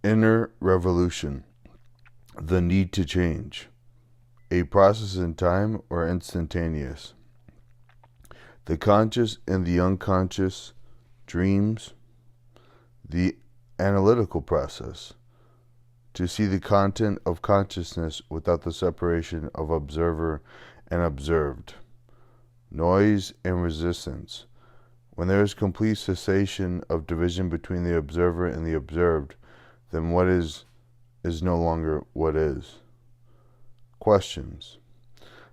Inner revolution, the need to change, a process in time or instantaneous. The conscious and the unconscious, dreams, the analytical process, to see the content of consciousness without the separation of observer and observed. Noise and resistance, when there is complete cessation of division between the observer and the observed, then what is no longer what is. Questions.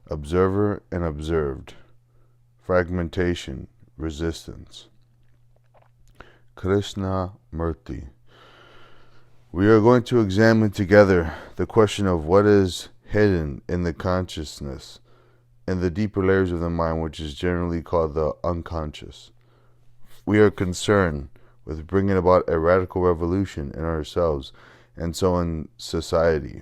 Observer and observed. Fragmentation, resistance. Krishna Murti. We are going to examine together the question of what is hidden in the consciousness and the deeper layers of the mind, which is generally called the unconscious. We are concerned with bringing about a radical revolution in ourselves and so in society.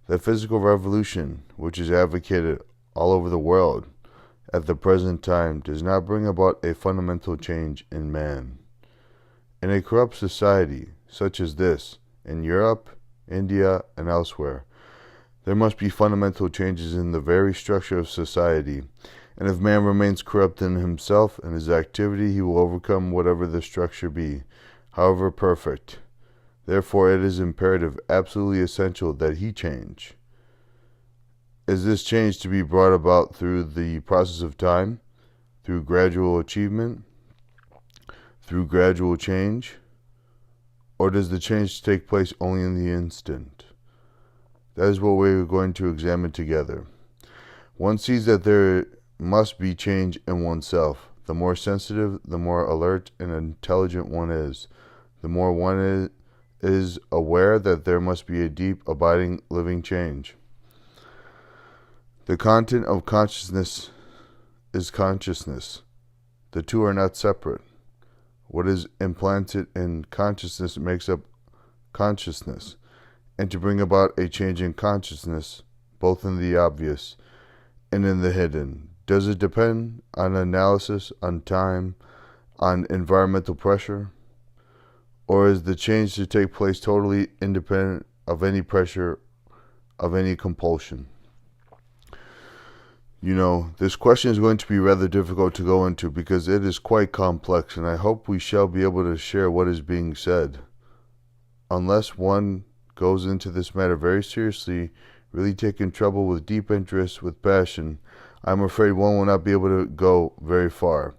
The physical revolution, which is advocated all over the world at the present time, does not bring about a fundamental change in man. In a corrupt society such as this, in Europe, India, and elsewhere, there must be fundamental changes in the very structure of society, and if man remains corrupt in himself and his activity, he will overcome whatever the structure be, however perfect. Therefore, it is imperative, absolutely essential, that he change. Is this change to be brought about through the process of time, through gradual achievement, through gradual change, or does the change take place only in the instant? That is what we are going to examine together. One sees that there must be change in oneself. The more sensitive, the more alert and intelligent one is, the more one is aware that there must be a deep, abiding, living change. The content of consciousness is consciousness. The two are not separate. What is implanted in consciousness makes up consciousness, and to bring about a change in consciousness, both in the obvious and in the hidden, does it depend on analysis, on time, on environmental pressure? Or is the change to take place totally independent of any pressure, of any compulsion? This question is going to be rather difficult to go into because it is quite complex, and I hope we shall be able to share what is being said. Unless one goes into this matter very seriously, really taking trouble with deep interest, with passion, I'm afraid one will not be able to go very far.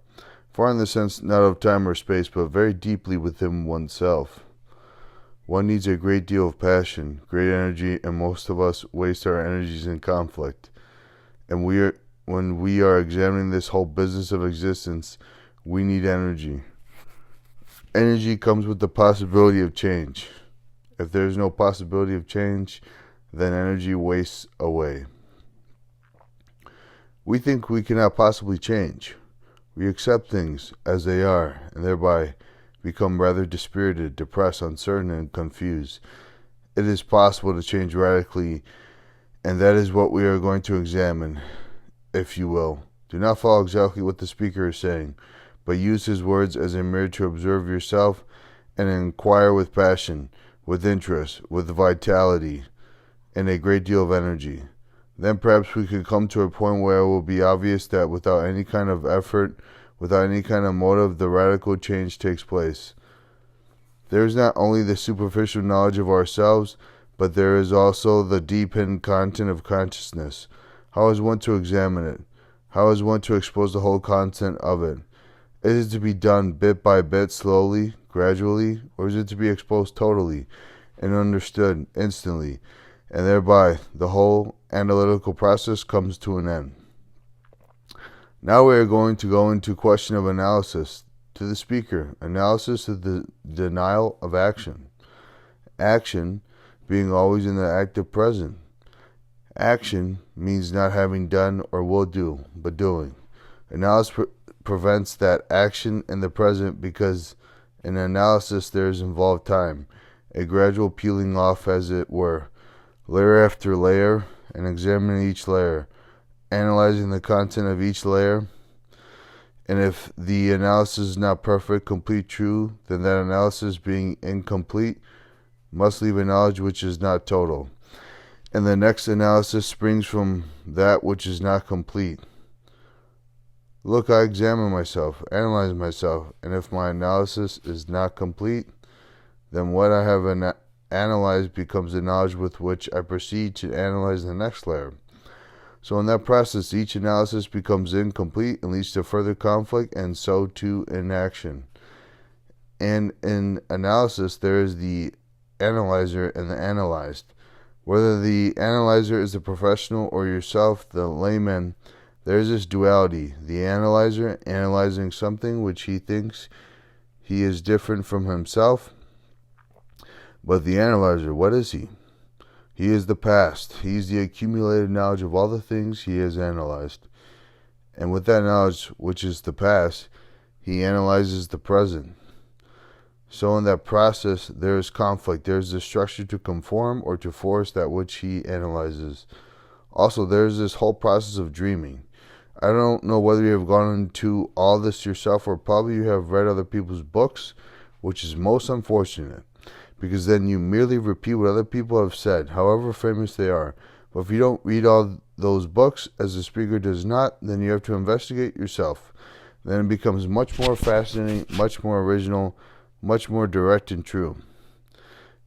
Far in the sense not of time or space, but very deeply within oneself. One needs a great deal of passion, great energy, and most of us waste our energies in conflict. And when we are examining this whole business of existence, we need energy. Energy comes with the possibility of change. If there is no possibility of change, then energy wastes away. We think we cannot possibly change. We accept things as they are, and thereby become rather dispirited, depressed, uncertain, and confused. It is possible to change radically, and that is what we are going to examine, if you will. Do not follow exactly what the speaker is saying, but use his words as a mirror to observe yourself and inquire with passion, with interest, with vitality, and a great deal of energy. Then perhaps we could come to a point where it will be obvious that without any kind of effort, without any kind of motive, the radical change takes place. There is not only the superficial knowledge of ourselves, but there is also the deep hidden content of consciousness. How is one to examine it? How is one to expose the whole content of it? Is it to be done bit by bit, slowly, gradually, or is it to be exposed totally and understood instantly, and thereby the whole analytical process comes to an end? Now we are going to go into question of analysis. To the speaker, analysis of the denial of action. Action being always in the active present. Action means not having done or will do, but doing. Analysis prevents that action in the present because in analysis there is involved time, a gradual peeling off, as it were, layer after layer, and examining each layer, analyzing the content of each layer. And if the analysis is not perfect, complete, true, then that analysis being incomplete must leave a knowledge which is not total, and the next analysis springs from that which is not complete. Look, I examine myself, analyze myself, and if my analysis is not complete, then what I have analyzed becomes the knowledge with which I proceed to analyze the next layer. So in that process, each analysis becomes incomplete and leads to further conflict, and so to inaction. And in analysis, there is the analyzer and the analyzed. Whether the analyzer is the professional or yourself, the layman, there is this duality. The analyzer analyzing something which he thinks he is different from himself. But the analyzer, what is he? He is the past. He is the accumulated knowledge of all the things he has analyzed. And with that knowledge, which is the past, he analyzes the present. So in that process, there is conflict. There is the structure to conform or to force that which he analyzes. Also, there is this whole process of dreaming. I don't know whether you have gone into all this yourself, or probably you have read other people's books, which is most unfortunate, because then you merely repeat what other people have said, however famous they are. But if you don't read all those books, as the speaker does not, then you have to investigate yourself. Then it becomes much more fascinating, much more original, much more direct and true.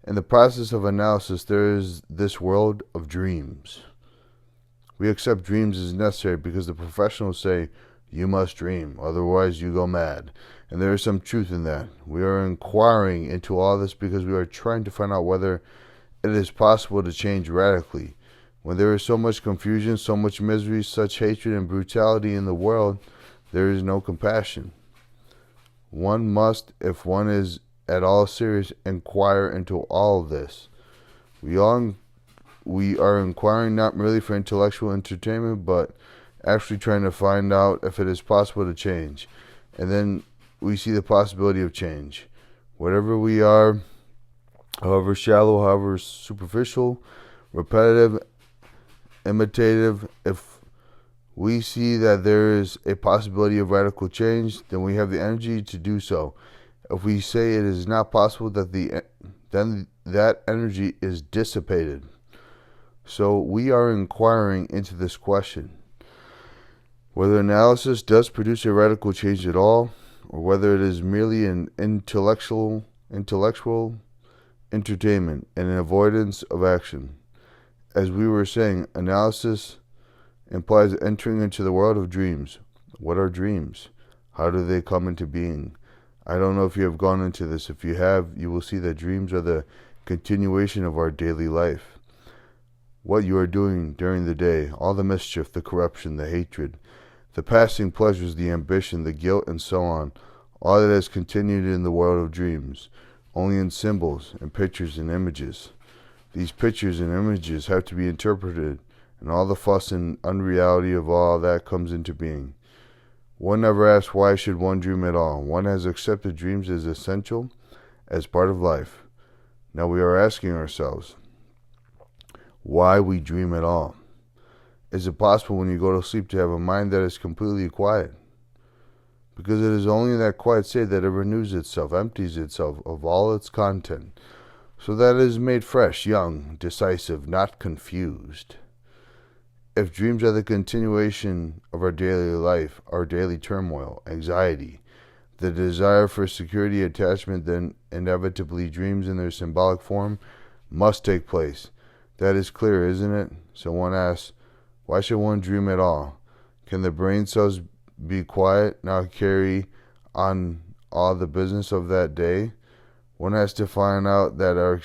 In the process of analysis, there is this world of dreams. We accept dreams as necessary because the professionals say, you must dream, otherwise you go mad. And there is some truth in that. We are inquiring into all this because we are trying to find out whether it is possible to change radically. When there is so much confusion, so much misery, such hatred and brutality in the world, there is no compassion. One must, if one is at all serious, inquire into all of this. We are inquiring not merely for intellectual entertainment, but actually trying to find out if it is possible to change. And then we see the possibility of change. Whatever we are, however shallow, however superficial, repetitive, imitative, if we see that there is a possibility of radical change, then we have the energy to do so. If we say it is not possible, then that energy is dissipated. So we are inquiring into this question. Whether analysis does produce a radical change at all, or whether it is merely an intellectual entertainment and an avoidance of action. As we were saying, analysis implies entering into the world of dreams. What are dreams? How do they come into being? I don't know if you have gone into this. If you have, you will see that dreams are the continuation of our daily life. What you are doing during the day, all the mischief, the corruption, the hatred, the passing pleasures, the ambition, the guilt, and so on, all that has continued in the world of dreams, only in symbols and pictures and images. These pictures and images have to be interpreted, and all the fuss and unreality of all that comes into being. One never asks why should one dream at all. One has accepted dreams as essential, as part of life. Now we are asking ourselves, why we dream at all? Is it possible when you go to sleep to have a mind that is completely quiet? Because it is only in that quiet state that it renews itself, empties itself of all its content, so that it is made fresh, young, decisive, not confused. If dreams are the continuation of our daily life, our daily turmoil, anxiety, the desire for security, attachment, then inevitably dreams in their symbolic form must take place. That is clear, isn't it? So one asks, why should one dream at all? Can the brain cells be quiet, not carry on all the business of that day? One has to find out that our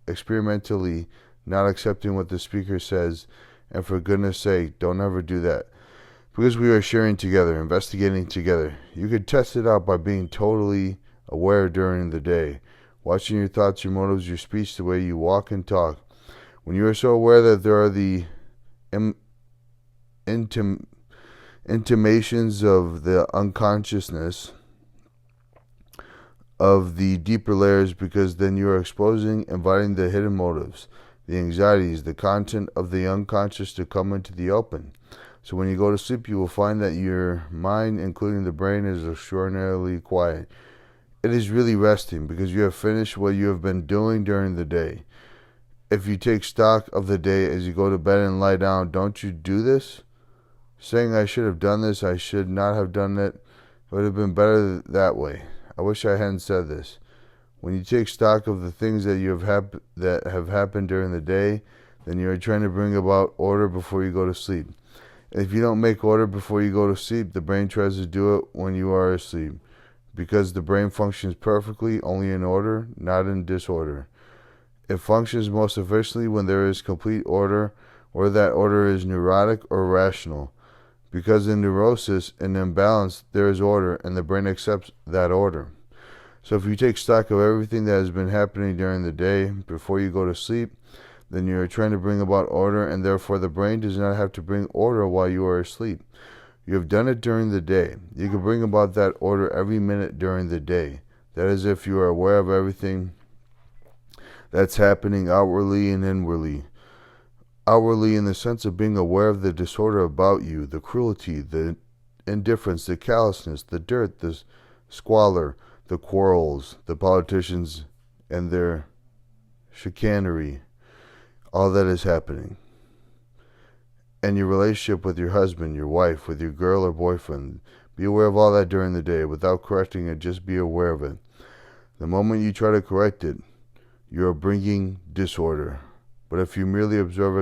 experimentally not accepting what the speaker says, and for goodness sake, don't ever do that. Because we are sharing together, investigating together. You could test it out by being totally aware during the day, watching your thoughts, your motives, your speech, the way you walk and talk. When you are so aware that there are the intimations of the unconsciousness of the deeper layers, because then you are exposing, inviting the hidden motives, the anxieties, the content of the unconscious to come into the open. So when you go to sleep, you will find that your mind, including the brain, is extraordinarily quiet. It is really resting because you have finished what you have been doing during the day. If you take stock of the day as you go to bed and lie down, don't you do this? Saying I should have done this, I should not have done it, it would have been better that way. I wish I hadn't said this. When you take stock of the things that that have happened during the day, then you are trying to bring about order before you go to sleep. If you don't make order before you go to sleep, the brain tries to do it when you are asleep, because the brain functions perfectly only in order, not in disorder. It functions most efficiently when there is complete order, or that order is neurotic or rational. Because in neurosis and imbalance, there is order, and the brain accepts that order. So if you take stock of everything that has been happening during the day before you go to sleep, then you are trying to bring about order, and therefore the brain does not have to bring order while you are asleep. You have done it during the day. You can bring about that order every minute during the day. That is if you are aware of everything that's happening outwardly and inwardly. Outwardly in the sense of being aware of the disorder about you, the cruelty, the indifference, the callousness, the dirt, the squalor, the quarrels, the politicians and their chicanery, all that is happening. And your relationship with your husband, your wife, with your girl or boyfriend. Be aware of all that during the day without correcting it. Just be aware of it. The moment you try to correct it, you are bringing disorder. But if you merely observe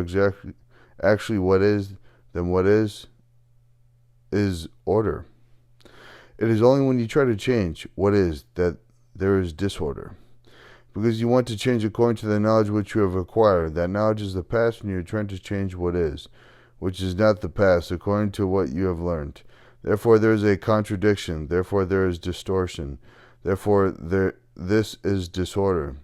actually what is, then what is order. It is only when you try to change what is that there is disorder. Because you want to change according to the knowledge which you have acquired. That knowledge is the past, and you are trying to change what is, which is not the past, according to what you have learned. Therefore there is a contradiction. Therefore there is distortion. Therefore this is disorder.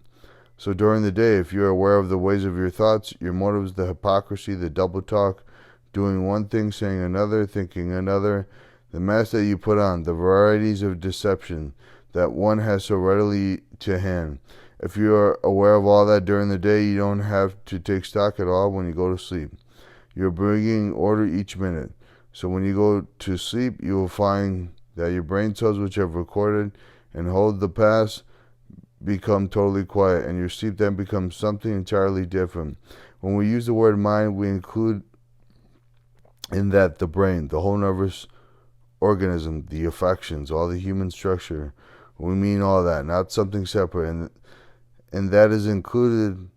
So during the day, if you are aware of the ways of your thoughts, your motives, the hypocrisy, the double talk, doing one thing, saying another, thinking another, the mask that you put on, the varieties of deception that one has so readily to hand. If you are aware of all that during the day, you don't have to take stock at all when you go to sleep. You're bringing order each minute. So when you go to sleep, you will find that your brain cells which have recorded and hold the past become totally quiet, and your sleep then becomes something entirely different. When we use the word mind, we include in that the brain, the whole nervous organism, the affections, all the human structure. We mean all that, not something separate. And that is included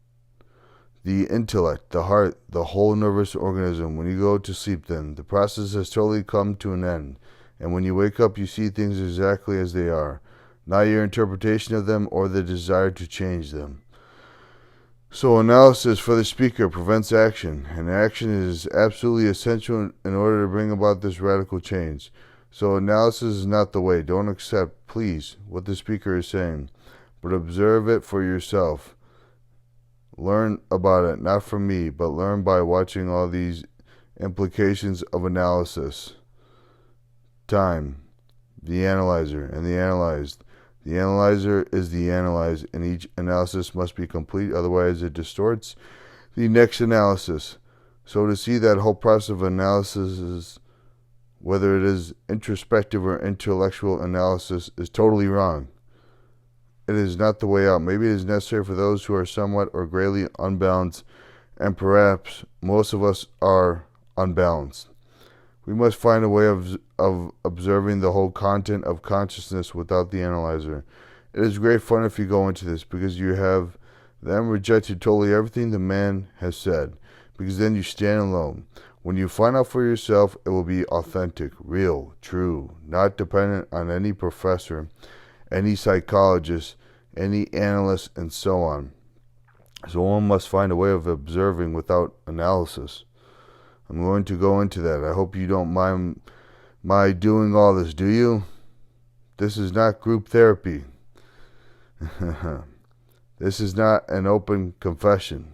the intellect, the heart, the whole nervous organism. When you go to sleep, then the process has totally come to an end. And when you wake up, you see things exactly as they are, not your interpretation of them or the desire to change them. So analysis for the speaker prevents action, and action is absolutely essential in order to bring about this radical change. So analysis is not the way. Don't accept, please, what the speaker is saying, but observe it for yourself. Learn about it, not from me, but learn by watching all these implications of analysis. Time, the analyzer, and the analyzed. The analyzer is the analyzed, and each analysis must be complete, otherwise it distorts the next analysis. So to see that whole process of analysis, whether it is introspective or intellectual analysis, is totally wrong. It is not the way out. Maybe it is necessary for those who are somewhat or greatly unbalanced, and perhaps most of us are unbalanced. We must find a way of observing the whole content of consciousness without the analyzer. It is great fun if you go into this, because you have then rejected totally everything the man has said, because then you stand alone. When you find out for yourself, it will be authentic, real, true, not dependent on any professor, any psychologist, any analyst, and so on. So one must find a way of observing without analysis. I'm going to go into that. I hope you don't mind my doing all this, do you? This is not group therapy. This is not an open confession.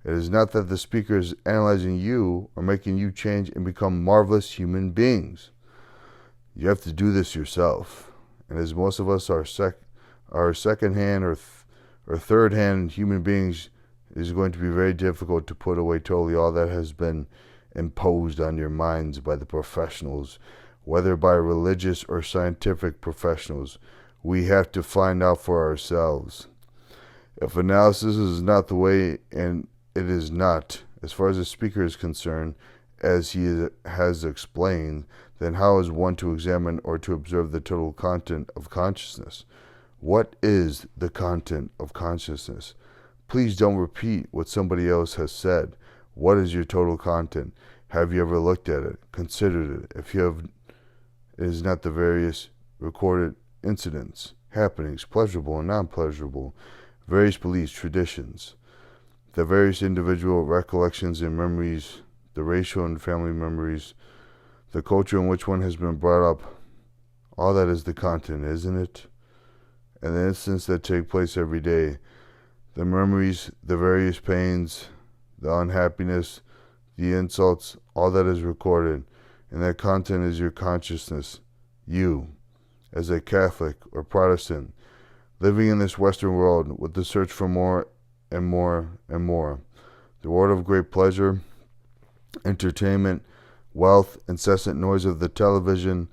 It is not that the speaker is analyzing you or making you change and become marvelous human beings. You have to do this yourself. And as most of us are second-hand or third-hand human beings, it is going to be very difficult to put away totally all that has been imposed on your minds by the professionals, whether by religious or scientific professionals, We have to find out for ourselves. If analysis is not the way, and it is not, as far as the speaker is concerned, as he has explained, then how is one to examine or to observe the total content of consciousness? What is the content of consciousness? Please don't repeat what somebody else has said. What is your total content? Have you ever looked at it, considered it? If you have, it is not the various recorded incidents, happenings, pleasurable and non-pleasurable, various beliefs, traditions, the various individual recollections and memories, the racial and family memories, the culture in which one has been brought up. All that is the content, isn't it? And the incidents that take place every day, the memories, the various pains, the unhappiness, the insults, all that is recorded. And that content is your consciousness. You, as a Catholic or Protestant, living in this Western world with the search for more and more and more. The world of great pleasure, entertainment, wealth, incessant noise of the television,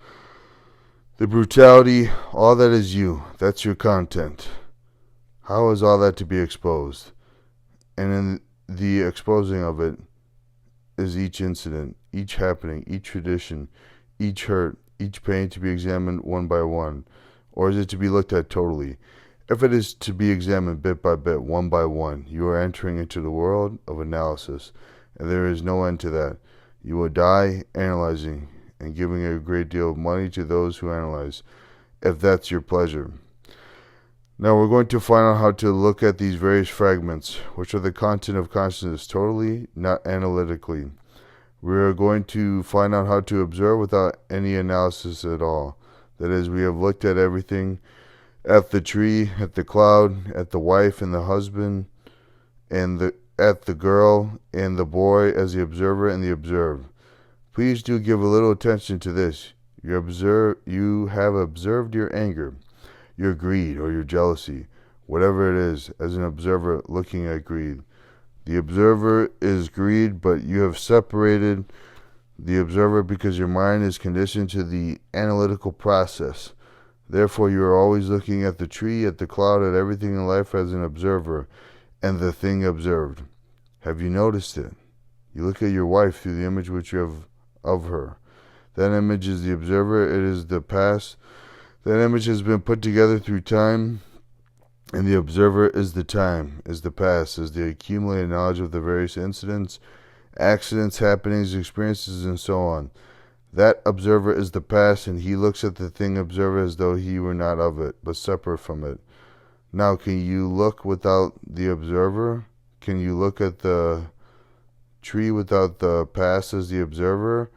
the brutality, all that is you. That's your content. How is all that to be exposed? And in the exposing of it is each incident, each happening, each tradition, each hurt, each pain to be examined one by one? Or is it to be looked at totally? If it is to be examined bit by bit, one by one, you are entering into the world of analysis, and there is no end to that. You will die analyzing and giving a great deal of money to those who analyze, if that's your pleasure. Now we're going to find out how to look at these various fragments, which are the content of consciousness, totally, not analytically. We are going to find out how to observe without any analysis at all. That is, we have looked at everything, at the tree, at the cloud, at the wife and the husband, and at the girl and the boy as the observer and the observed. Please do give a little attention to this. You have observed your anger, your greed, or your jealousy, whatever it is, as an observer looking at greed. The observer is greed, but you have separated the observer because your mind is conditioned to the analytical process. Therefore, you are always looking at the tree, at the cloud, at everything in life as an observer, and the thing observed. Have you noticed it? You look at your wife through the image which you have of her. That image is the observer, it is the past. That image has been put together through time, and the observer is the time, is the past, is the accumulated knowledge of the various incidents, accidents, happenings, experiences, and so on. That observer is the past, and he looks at the thing observer as though he were not of it, but separate from it. Now, can you look without the observer? Can you look at the tree without the past as the observer?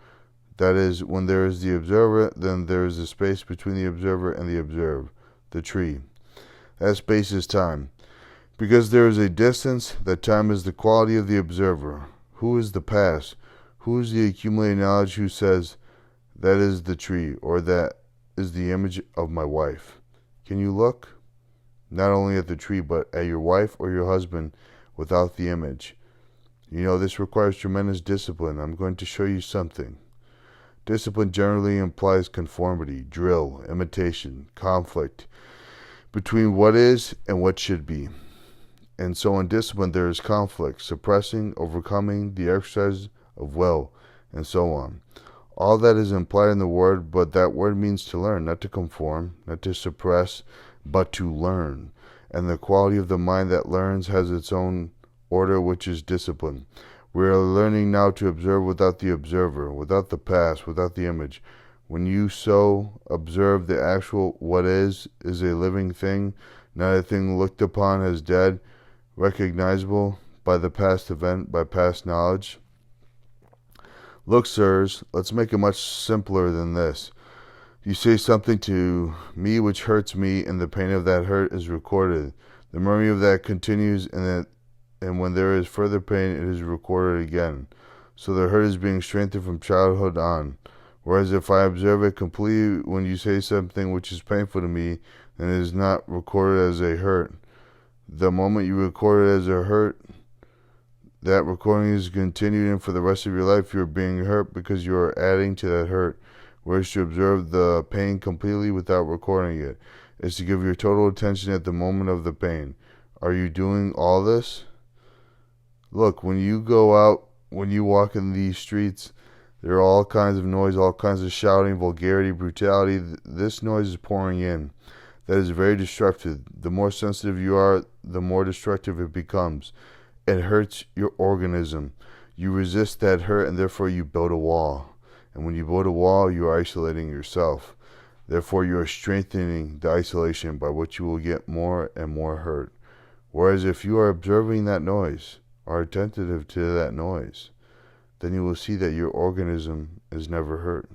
That is, when there is the observer, then there is a space between the observer and the observed, the tree. That space is time. Because there is a distance, that time is the quality of the observer. Who is the past? Who is the accumulated knowledge who says, that is the tree, or that is the image of my wife? Can you look? Not only at the tree, but at your wife or your husband without the image. You know, this requires tremendous discipline. I'm going to show you something. Discipline generally implies conformity, drill, imitation, conflict between what is and what should be. And so in discipline there is conflict, suppressing, overcoming, the exercise of will, and so on. All that is implied in the word, but that word means to learn, not to conform, not to suppress, but to learn. And the quality of the mind that learns has its own order, which is discipline. We are learning now to observe without the observer, without the past, without the image. When you so observe the actual what is a living thing, not a thing looked upon as dead, recognizable by the past event, by past knowledge. Look, sirs, let's make it much simpler than this. You say something to me which hurts me, and the pain of that hurt is recorded. The memory of that continues, and when there is further pain, it is recorded again. So the hurt is being strengthened from childhood on. Whereas if I observe it completely when you say something which is painful to me, then it is not recorded as a hurt. The moment you record it as a hurt, that recording is continued, and for the rest of your life you are being hurt because you are adding to that hurt. Whereas to observe the pain completely without recording it, is to give your total attention at the moment of the pain. Are you doing all this? Look, when you go out, when you walk in these streets, there are all kinds of noise, all kinds of shouting, vulgarity, brutality. This noise is pouring in. That is very destructive. The more sensitive you are, the more destructive it becomes. It hurts your organism. You resist that hurt, and therefore you build a wall. And when you build a wall, you are isolating yourself. Therefore, you are strengthening the isolation, by which you will get more and more hurt. Whereas if you are observing that noise, are attentive to that noise, then you will see that your organism is never hurt.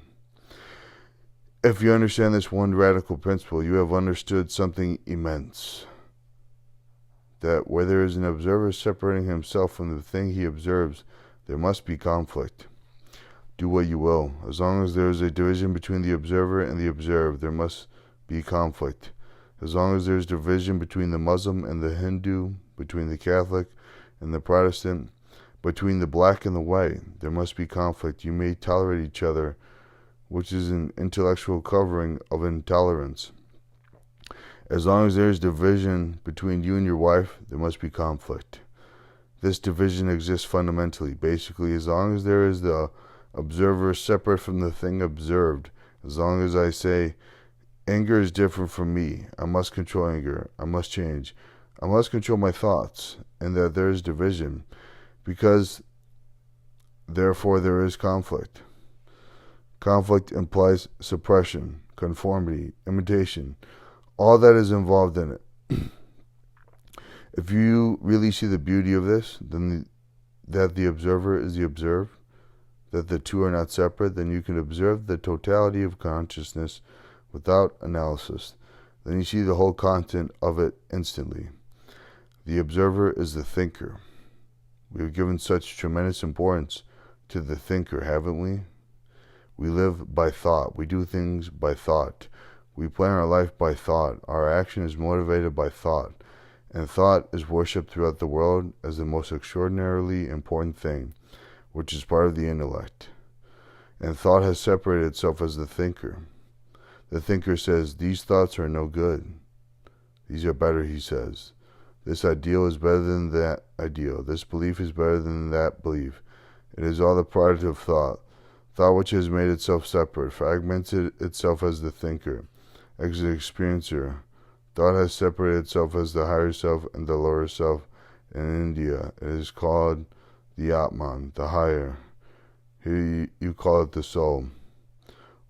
If you understand this one radical principle, you have understood something immense. That where there is an observer separating himself from the thing he observes, there must be conflict. Do what you will. As long as there is a division between the observer and the observed, there must be conflict. As long as there is division between the Muslim and the Hindu, between the Catholic and the Protestant, between the black and the white, there must be conflict. You may tolerate each other, which is an intellectual covering of intolerance. As long as there is division between you and your wife, there must be conflict. This division exists fundamentally. Basically, as long as there is the observer separate from the thing observed, as long as I say, anger is different from me, I must control anger, I must change, I must control my thoughts, and that there is division, because therefore there is conflict. Conflict implies suppression, conformity, imitation, all that is involved in it. If you really see the beauty of this, then that the observer is the observed, that the two are not separate, then you can observe the totality of consciousness without analysis. Then you see the whole content of it instantly. The observer is the thinker. We have given such tremendous importance to the thinker, haven't we? We live by thought. We do things by thought. We plan our life by thought. Our action is motivated by thought. And thought is worshipped throughout the world as the most extraordinarily important thing, which is part of the intellect. And thought has separated itself as the thinker. The thinker says, these thoughts are no good. These are better, he says. This ideal is better than that ideal. This belief is better than that belief. It is all the product of thought. Thought which has made itself separate, fragmented itself as the thinker, as the experiencer. Thought has separated itself as the higher self and the lower self. In India, it is called the Atman, the higher. Here you call it the soul,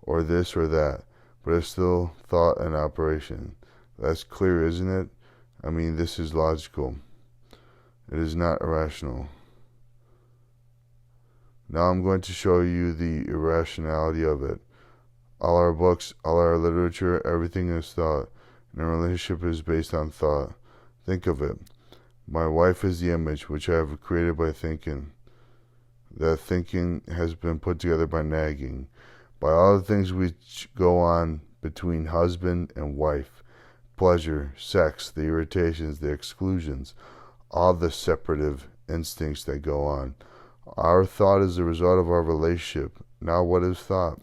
or this or that, but it's still thought and operation. That's clear, isn't it? I mean, this is logical. It is not irrational. Now I'm going to show you the irrationality of it. All our books, all our literature, everything is thought, and our relationship is based on thought. Think of it. My wife is the image which I have created by thinking. That thinking has been put together by nagging, by all the things which go on between husband and wife, pleasure, sex, the irritations, the exclusions, all the separative instincts that go on. Our thought is the result of our relationship. Now, what is thought?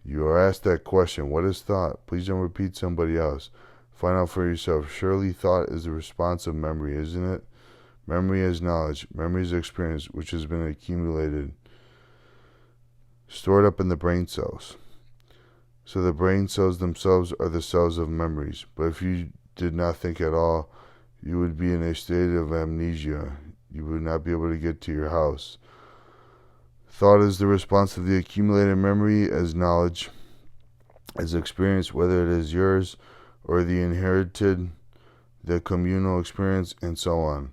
You are asked that question, what is thought? Please don't repeat somebody else. Find out for yourself. Surely thought is the response of memory, isn't it? Memory is knowledge. Memory is experience which has been accumulated, stored up in the brain cells. So the brain cells themselves are the cells of memories. But if you did not think at all, you would be in a state of amnesia. You would not be able to get to your house. Thought is the response of the accumulated memory as knowledge, as experience, whether it is yours or the inherited, the communal experience, and so on.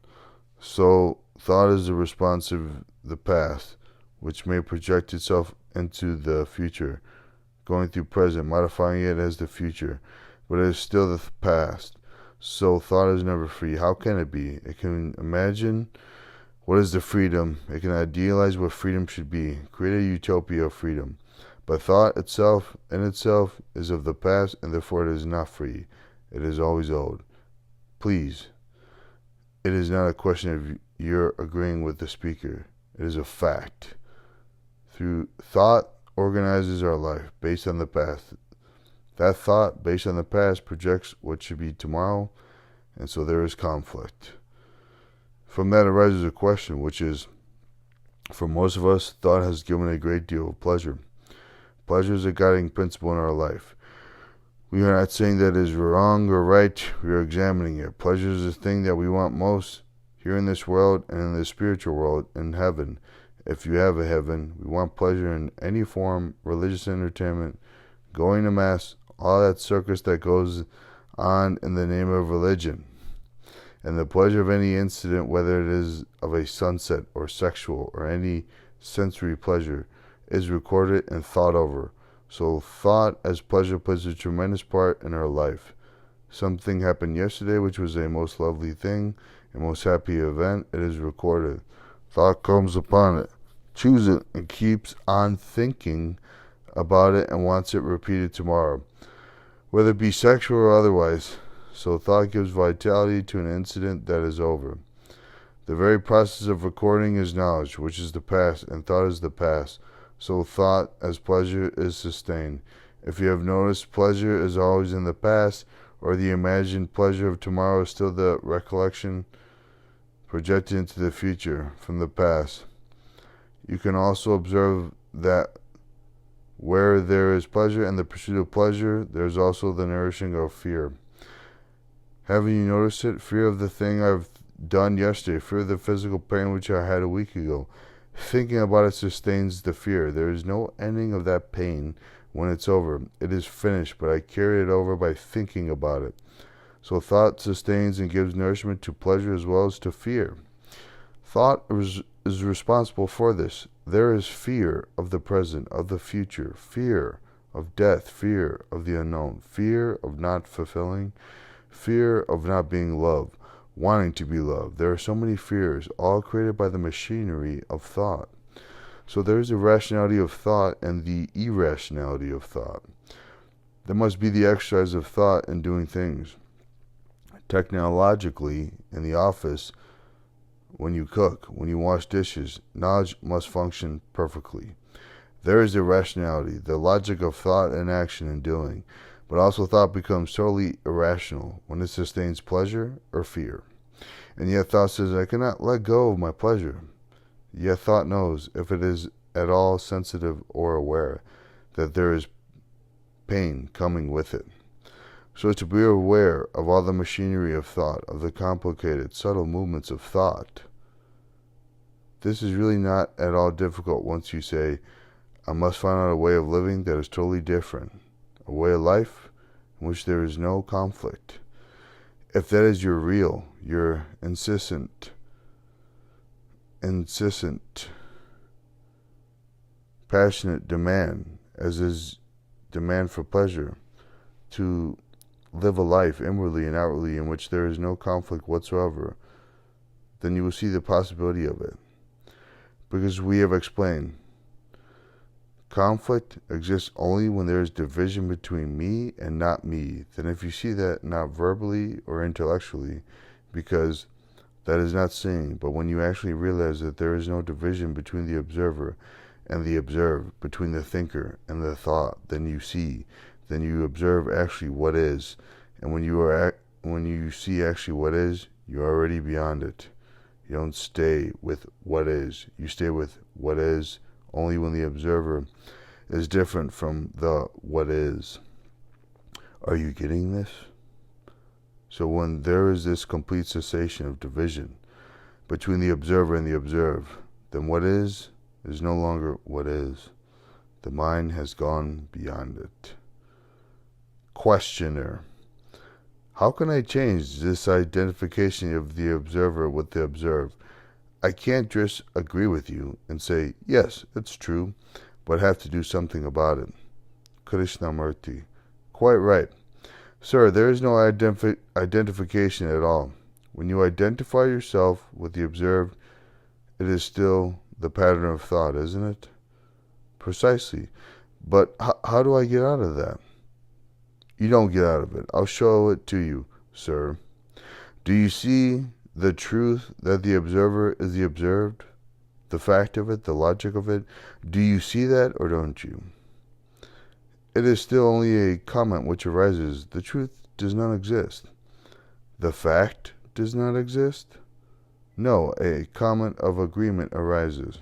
So thought is the response of the past, which may project itself into the future, going through present, modifying it as the future, but it is still the past. So thought is never free. How can it be? It can imagine what is the freedom. It can idealize what freedom should be, create a utopia of freedom. But thought itself, in itself, is of the past, and therefore it is not free. It is always old. Please, it is not a question of you're agreeing with the speaker. It is a fact. Through thought organizes our life based on the past. That thought, based on the past, projects what should be tomorrow, and so there is conflict. From that arises a question, which is, for most of us, thought has given a great deal of pleasure. Pleasure is a guiding principle in our life. We are not saying that it is wrong or right, we are examining it. Pleasure is the thing that we want most here in this world and in the spiritual world, in heaven. If you have a heaven, we want pleasure in any form, religious entertainment, going to mass, all that circus that goes on in the name of religion. And the pleasure of any incident, whether it is of a sunset or sexual or any sensory pleasure, is recorded and thought over. So thought as pleasure plays a tremendous part in our life. Something happened yesterday which was a most lovely thing, a most happy event. It is recorded. Thought comes upon it, chooses it, and keeps on thinking about it and wants it repeated tomorrow, whether it be sexual or otherwise. So thought gives vitality to an incident that is over. The very process of recording is knowledge, which is the past, and thought is the past. So thought as pleasure is sustained. If you have noticed, pleasure is always in the past, or the imagined pleasure of tomorrow is still the recollection projected into the future from the past. You can also observe that where there is pleasure and the pursuit of pleasure, there is also the nourishing of fear. Haven't you noticed it? Fear of the thing I've done yesterday, fear of the physical pain which I had a week ago. Thinking about it sustains the fear. There is no ending of that pain when it's over. It is finished, but I carry it over by thinking about it. So thought sustains and gives nourishment to pleasure as well as to fear. Thought is responsible for this. There is fear of the present, of the future, fear of death, fear of the unknown, fear of not fulfilling, fear of not being loved, wanting to be loved. There are so many fears, all created by the machinery of thought. So there is the rationality of thought and the irrationality of thought. There must be the exercise of thought in doing things. Technologically, in the office, when you cook, when you wash dishes, knowledge must function perfectly. There is the rationality, the logic of thought and action and doing. But also thought becomes totally irrational when it sustains pleasure or fear. And yet thought says, I cannot let go of my pleasure. Yet thought knows, if it is at all sensitive or aware, that there is pain coming with it. So to be aware of all the machinery of thought, of the complicated, subtle movements of thought, this is really not at all difficult once you say, I must find out a way of living that is totally different. A way of life in which there is no conflict. If that is your real, your insistent, passionate demand, as is demand for pleasure, to live a life inwardly and outwardly in which there is no conflict whatsoever, then you will see the possibility of it. Because we have explained, conflict exists only when there is division between me and not me. Then if you see that not verbally or intellectually, because that is not seeing, but when you actually realize that there is no division between the observer and the observed, between the thinker and the thought, then you see, then you observe actually what is. And when you see actually what is, you're already beyond it. You don't stay with what is. You stay with what is only when the observer is different from the what is. Are you getting this? So when there is this complete cessation of division between the observer and the observed, then what is no longer what is. The mind has gone beyond it. Questioner. How can I change this identification of the observer with the observed? I can't just agree with you and say, yes, it's true, but have to do something about it. Krishnamurti. Quite right. Sir, there is no identification at all. When you identify yourself with the observed, it is still the pattern of thought, isn't it? Precisely. But how do I get out of that? You don't get out of it. I'll show it to you, sir. Do you see the truth that the observer is the observed? The fact of it, the logic of it? Do you see that or don't you? It is still only a comment which arises. The truth does not exist. The fact does not exist? No, a comment of agreement arises.